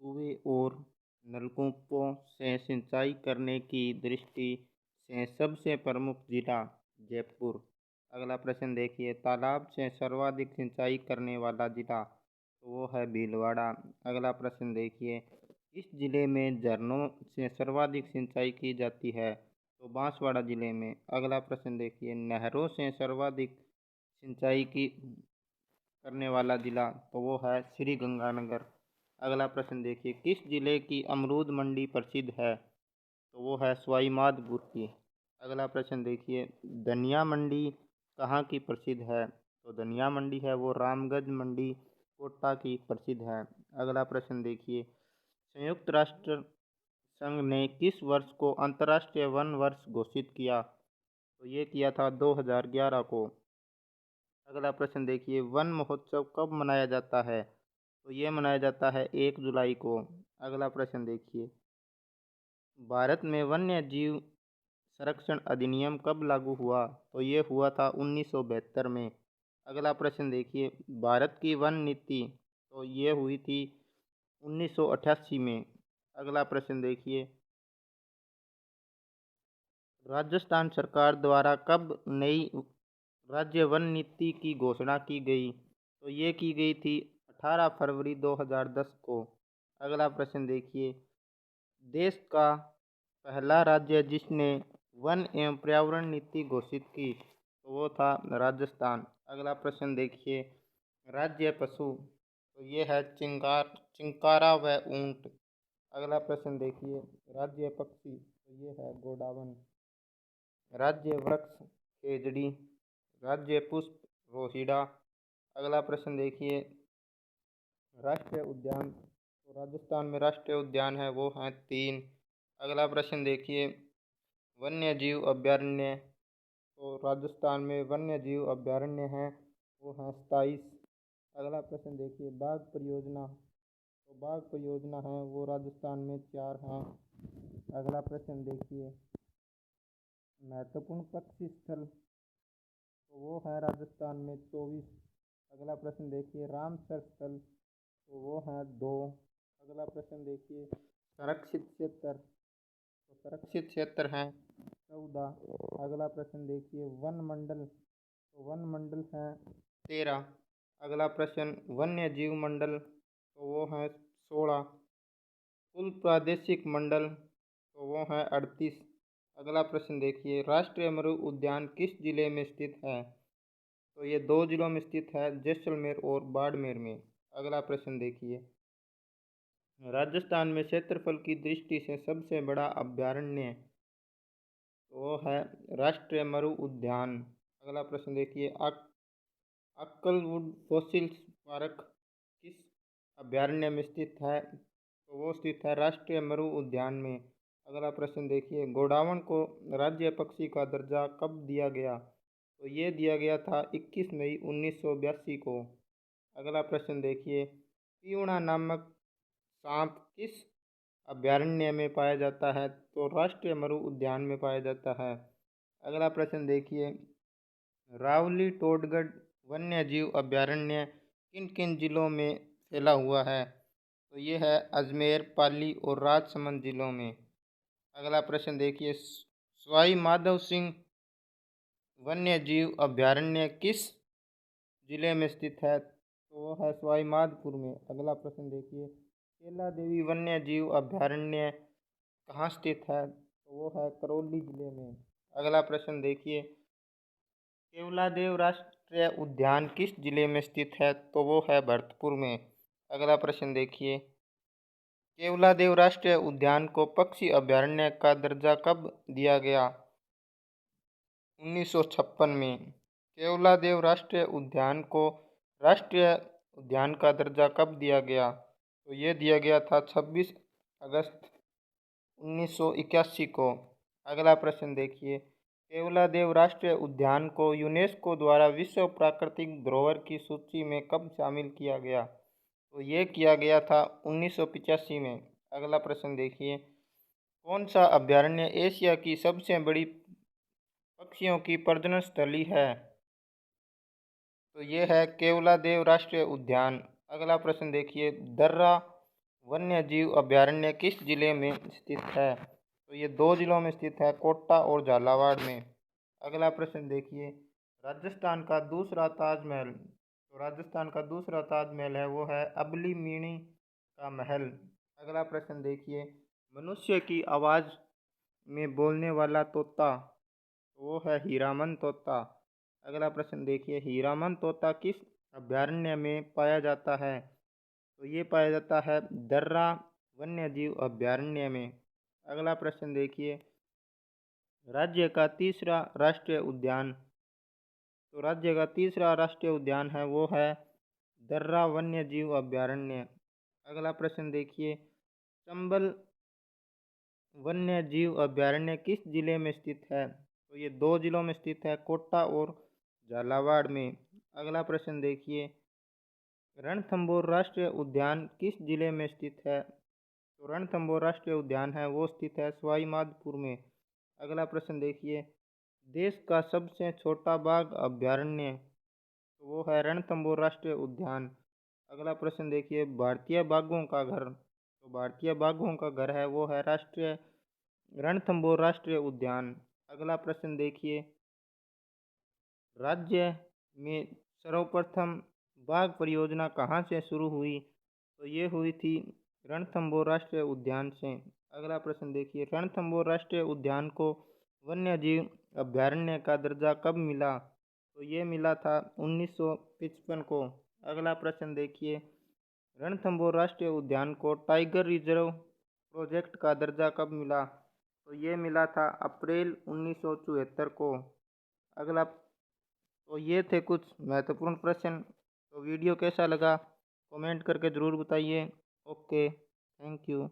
कुएं और नलकूपों से सिंचाई करने की दृष्टि से सबसे प्रमुख जिला जयपुर। अगला प्रश्न देखिए, तालाब से सर्वाधिक सिंचाई करने वाला जिला तो वो है भीलवाड़ा। अगला प्रश्न देखिए, इस जिले में झरनों से सर्वाधिक सिंचाई की जाती है तो बांसवाड़ा जिले में। अगला प्रश्न देखिए, नहरों से सर्वाधिक सिंचाई की करने वाला जिला तो वो है श्री गंगानगर। अगला प्रश्न देखिए, किस जिले की अमरूद मंडी प्रसिद्ध है तो वो है सवाई माधोपुर की। अगला प्रश्न देखिए, धनिया मंडी कहाँ की प्रसिद्ध है तो धनिया मंडी है वो रामगंज मंडी कोटा की प्रसिद्ध है। अगला प्रश्न देखिए, संयुक्त राष्ट्र संघ ने किस वर्ष को अंतर्राष्ट्रीय वन वर्ष घोषित किया तो ये किया था 2011 को। अगला प्रश्न देखिए, वन महोत्सव कब मनाया जाता है तो ये मनाया जाता है 1 जुलाई को। अगला प्रश्न देखिए, भारत में वन्य जीव संरक्षण अधिनियम कब लागू हुआ तो ये हुआ था 1972 में। अगला प्रश्न देखिए, भारत की वन नीति तो ये हुई थी 1988 में। अगला प्रश्न देखिए, राजस्थान सरकार द्वारा कब नई राज्य वन नीति की घोषणा की गई तो ये की गई थी 18 फरवरी 2010 को। अगला प्रश्न देखिए, देश का पहला राज्य जिसने वन एवं पर्यावरण नीति घोषित की तो वो था राजस्थान। अगला प्रश्न देखिए, राज्य पशु तो ये है चिंकारा व ऊंट। अगला प्रश्न देखिए, राज्य पक्षी तो ये है गोडावन। राज्य वृक्ष खेजड़ी। राज्य पुष्प रोहिड़ा। अगला प्रश्न देखिए, राष्ट्रीय उद्यान तो राजस्थान में राष्ट्रीय उद्यान है वो हैं 3। अगला प्रश्न देखिए, वन्य जीव अभयारण्य तो राजस्थान में वन्य जीव अभयारण्य हैं वो हैं 27। अगला प्रश्न देखिए, बाघ परियोजना तो बाघ परियोजना है वो राजस्थान में 4 हैं। अगला प्रश्न देखिए, महत्वपूर्ण पक्षी स्थल तो वो है राजस्थान में 24। अगला प्रश्न देखिए, रामसर स्थल तो वो हैं 2। अगला प्रश्न देखिए, संरक्षित क्षेत्र तो संरक्षित क्षेत्र हैं 14। अगला प्रश्न देखिए, वन मंडल तो वन मंडल हैं 13। अगला प्रश्न, वन्य जीव मंडल तो वो हैं 16। कुल प्रादेशिक मंडल तो वो हैं 38। अगला प्रश्न देखिए, राष्ट्रीय मरु उद्यान किस जिले में स्थित है तो ये 2 जिलों में स्थित है, जैसलमेर और बाड़मेर में। अगला प्रश्न देखिए, राजस्थान में क्षेत्रफल की दृष्टि से सबसे बड़ा अभयारण्य तो वो है राष्ट्रीय मरु उद्यान। अगला प्रश्न देखिए, अक्कलवुड फॉसिल पार्क किस अभयारण्य में स्थित है तो वो स्थित है राष्ट्रीय मरु उद्यान में। अगला प्रश्न देखिए, गोडावण को राज्य पक्षी का दर्जा कब दिया गया तो ये दिया गया था 21 मई 1982 को। अगला प्रश्न देखिए, पीवड़ा नामक सांप किस अभयारण्य में पाया जाता है तो राष्ट्रीय मरु उद्यान में पाया जाता है। अगला प्रश्न देखिए, रावली टोडगढ़ वन्य जीव अभयारण्य किन किन जिलों में फैला हुआ है तो ये है अजमेर, पाली और राजसमंद जिलों में। अगला प्रश्न देखिए, सवाई माधव सिंह वन्य जीव अभयारण्य किस जिले में स्थित है तो वो है सवाई माधोपुर में। अगला प्रश्न देखिए, केला देवी वन्य जीव अभयारण्य कहाँ स्थित है तो वो है करौली जिले में। अगला प्रश्न देखिए, केवलादेव राष्ट्रीय उद्यान किस जिले में स्थित है तो वो है भरतपुर में। अगला प्रश्न देखिए, केवलादेव राष्ट्रीय उद्यान को पक्षी अभयारण्य का दर्जा कब दिया गया 1956 में। केवलादेव राष्ट्रीय उद्यान को राष्ट्रीय उद्यान का दर्जा कब दिया गया तो ये दिया गया था 26 अगस्त 1981 को। अगला प्रश्न देखिए, केवलादेव राष्ट्रीय उद्यान को यूनेस्को द्वारा विश्व प्राकृतिक धरोहर की सूची में कब शामिल किया गया तो ये किया गया था 1985 में। अगला प्रश्न देखिए, कौन सा अभयारण्य एशिया की सबसे बड़ी पक्षियों की प्रजनन स्थली है तो ये है केवलादेव राष्ट्रीय उद्यान। अगला प्रश्न देखिए, दर्रा वन्य जीव अभयारण्य किस जिले में स्थित है? तो ये दो जिलों में स्थित है, कोटा और झालावाड़ में। अगला प्रश्न देखिए, राजस्थान का दूसरा ताजमहल। तो राजस्थान का दूसरा ताजमहल है वो है अबली मीणी का महल। अगला प्रश्न देखिए, मनुष्य की आवाज़ में बोलने वाला तोता, वो है हीरामन तोता। अगला प्रश्न देखिए, हीरामन तोता किस अभयारण्य में पाया जाता है? तो ये पाया जाता है दर्रा वन्य जीव अभयारण्य में। अगला प्रश्न देखिए, राज्य का तीसरा राष्ट्रीय उद्यान। तो राज्य का तीसरा राष्ट्रीय उद्यान है वो है दर्रा वन्य जीव अभयारण्य। अगला प्रश्न देखिए, चंबल वन्य जीव अभयारण्य किस जिले में स्थित है? तो ये दो जिलों में स्थित है, कोटा और झालावाड़ में। अगला प्रश्न देखिए, रणथंभौर राष्ट्रीय उद्यान किस जिले में स्थित है? तो रणथंभौर राष्ट्रीय उद्यान है वो स्थित है सवाई माधोपुर में। अगला प्रश्न देखिए, देश का सबसे छोटा बाघ अभयारण्य, तो वो है रणथंभौर राष्ट्रीय उद्यान। अगला प्रश्न देखिए, भारतीय बाघों का घर। तो भारतीय बाघों का घर है वो है राष्ट्रीय रणथंभौर राष्ट्रीय उद्यान। अगला प्रश्न देखिए, राज्य में सर्वप्रथम बाघ परियोजना कहाँ से शुरू हुई? तो ये हुई थी रणथंभौर राष्ट्रीय उद्यान से। अगला प्रश्न देखिए, रणथंभौर राष्ट्रीय उद्यान को वन्यजीव अभयारण्य का दर्जा कब मिला? तो ये मिला था 1955 को। अगला प्रश्न देखिए, रणथंभौर राष्ट्रीय उद्यान को टाइगर रिजर्व प्रोजेक्ट का दर्जा कब मिला? तो ये मिला था अप्रैल 1974 को। अगला, तो ये थे कुछ महत्वपूर्ण प्रश्न। तो वीडियो कैसा लगा कमेंट करके ज़रूर बताइए। Okay, thank you.